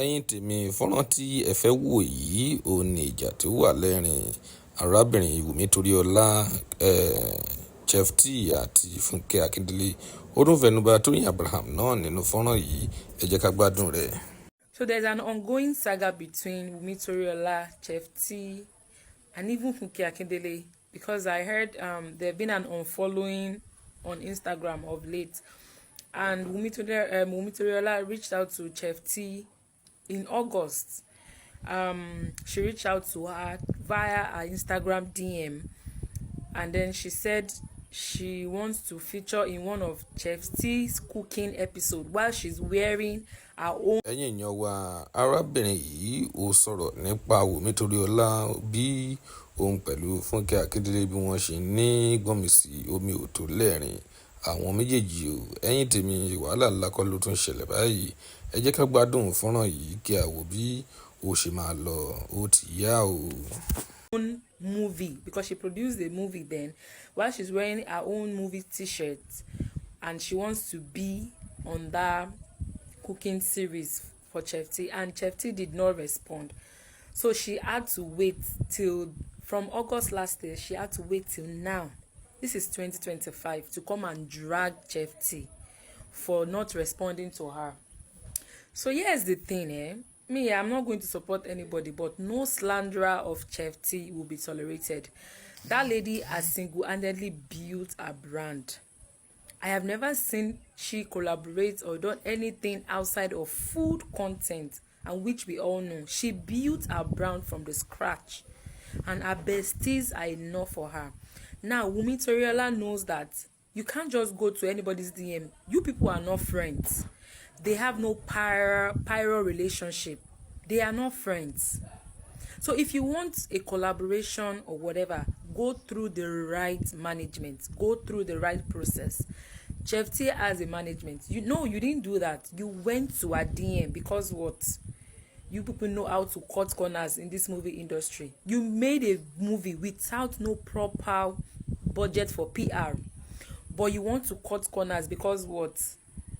ẹ̀yin tèmi fọ́nrán tí ẹ fẹ́ wò yìí ò ní ìjà tó wà lẹ́rìn arábìnrin WUNMI TORIOLA Chef T àti FUNKE AKINDELE ó tún fẹnubà Toyin Abraham náà nínú fọ́nrán yìí ẹ jẹ́ ká gbádùn rẹ̀. So there's an ongoing saga between WUNMI TORIOLA, Chef T, and even FUNKE Akindele, because I heard there's been an unfollowing on Instagram of late, and WUNMI TORIOLA reached out to Chef T in August. She reached out to her via her Instagram DM, and then she said she wants to feature in one of Chef T's cooking episode while she's wearing her own. ẹ̀yin èèyàn wa arábìnrin yìí ó sọ̀rọ̀ nípa WUNMI TORIOLA bí òun pẹ̀lú FUNKE Akindele bí wọ́n ṣe ní gbọ́nmìsì omi òtó lẹ́rìn àwọn méjèèjì o. ẹ̀yin tèmi wàhálà ńlá kọ́ ló tún ṣẹlẹ̀ báyìí ẹ jẹ́ ká gbádùn fọ́nrán yìí kí a wò bí ó ṣe máa lọ ó ti yá o. Own movie, because she produced a movie then while she's wearing her own movie t-shirt, and she wants to be on that cooking series for Chef T, and Chef T did not respond, so she had to wait till from August last year. She had to wait till now, this is 2025, to come and drag Chef T for not responding to her. So here's the thing, me, I'm not going to support anybody, but no slanderer of Chef T will be tolerated. That lady has single-handedly built a brand. I have never seen she collaborate or done anything outside of food content, and which we all know. She built a brand from the scratch, and her besties are enough for her. Now, WUNMI TORIOLA knows that you can't just go to anybody's DM. You people are not friends. They have no pyro relationship. They are not friends. So if you want a collaboration or whatever, go through the right management. Go through the right process. Chef T has a management. You didn't do that. You went to a DM because what? You people know how to cut corners in this movie industry. You made a movie without no proper budget for PR. But you want to cut corners because what?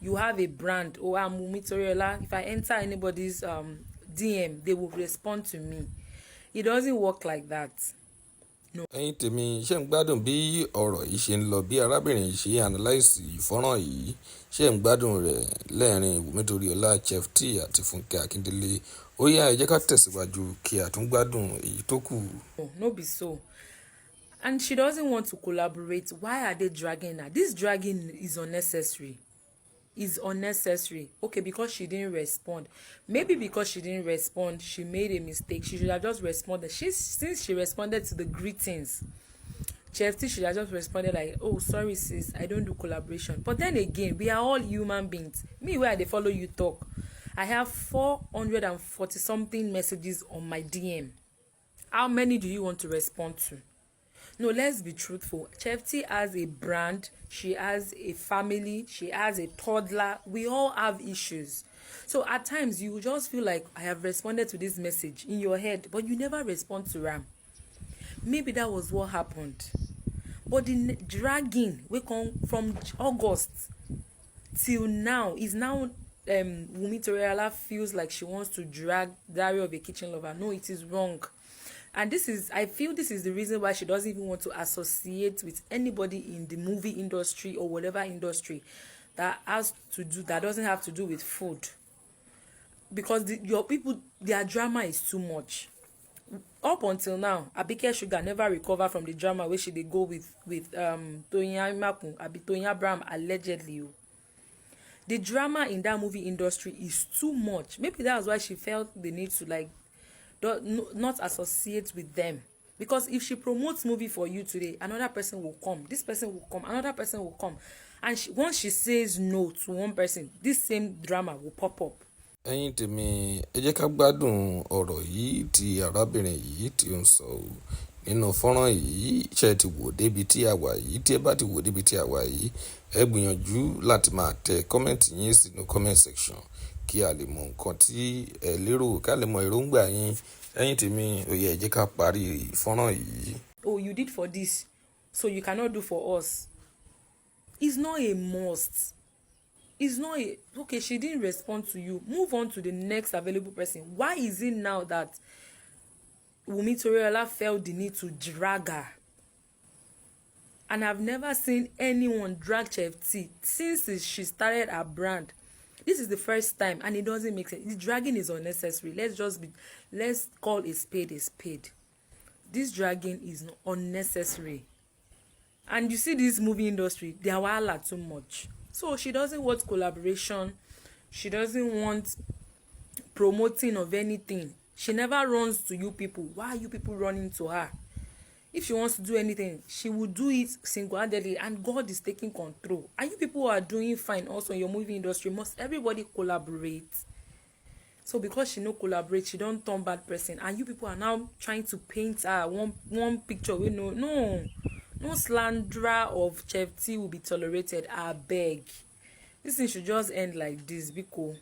You have a brand. Oh, I'm WUNMI TORIOLA. If I enter anybody's DM, they will respond to me. It doesn't work like that. No. ẹ̀yin tèmi ṣé ń gbádùn bí ọ̀rọ̀ yìí ṣe ń lọ bí arábìnrin yìí ṣe analyse fọ́nrán yìí ṣé ń gbádùn rẹ̀ lẹ́rìn WUNMI TORIOLA Chef T àti FUNKE Akindele ó yá ẹ jẹ́ ká tẹ̀síwájú kí a tún gbádùn èyí tó kù. No be so. And she doesn't want to collaborate. Why are they dragging her? This dragging is unnecessary. Is unnecessary. Okay, because she didn't respond. Maybe because she didn't respond, she made a mistake. She should have just responded. Since she responded to the greetings, Chef T should have just responded like, "Oh, sorry sis, I don't do collaboration." But then again, we are all human beings. Me, where they follow you talk, I have 440 something messages on my DM. How many do you want to respond to? No, let's be truthful. Chef T has a brand. She has a family. She has a toddler. We all have issues. So at times you just feel like I have responded to this message in your head, but you never respond to them. Maybe that was what happened. But the dragging we come from August till now is now WUNMI TORIOLA feels like she wants to drag Diary of a Kitchen Lover. No, it is wrong. And I feel this is the reason why she doesn't even want to associate with anybody in the movie industry or whatever industry that doesn't have to do with food. Because your people, their drama is too much. Up until now, Abike Sugar never recover from the drama where she dey go with Toyin Abraham allegedly. The drama in that movie industry is too much. Maybe that's why she felt the need to not associate with them, because if she promotes movie for you today, another person will come, this person will come, another person will come, and once she says no to one person, this same drama will pop up. ẹ̀yin tèmi ẹ jẹ́ ká gbádùn ọ̀rọ̀ yìí tí arábìnrin yìí tí ó ń sọ o nínú fọ́nrán yìí ṣe ti wò débi tí a wà yìí tí ẹ bá ti wò débi tí a wà yìí ẹ gbìyànjú láti máa tẹ kọ́mẹ̀ntì yín sínú comment section kí a lè mọ nǹkan tí ẹ lérò ká lè mọ èròǹgbà yín. ẹ̀yin tèmi ó yá ẹ jẹ́ ká parí fọ́nrán yìí. Oh, you did for this, so you cannot do for us. It's not a must. it's not okay, she didn't respond to you, move on to the next available person. Why is it now that WUNMI TORIOLA felt the need to drag her? And I've never seen anyone drag Chef T since she started her brand. This is the first time, and it doesn't make sense. The dragging is unnecessary. Let's call a spade a spade. This dragging is unnecessary. And you see this movie industry, they are wahala too much. So she doesn't want collaboration. She doesn't want promoting of anything. She never runs to you people. Why are you people running to her? If she wants to do anything, she will do it single-handedly, and God is taking control. And you people are doing fine also in your movie industry. Must everybody collaborate? So because she no collaborate, she don't turn bad person, and you people are now trying to paint her one picture. We know no slanderer of Chef T will be tolerated. I beg. This thing should just end like this, because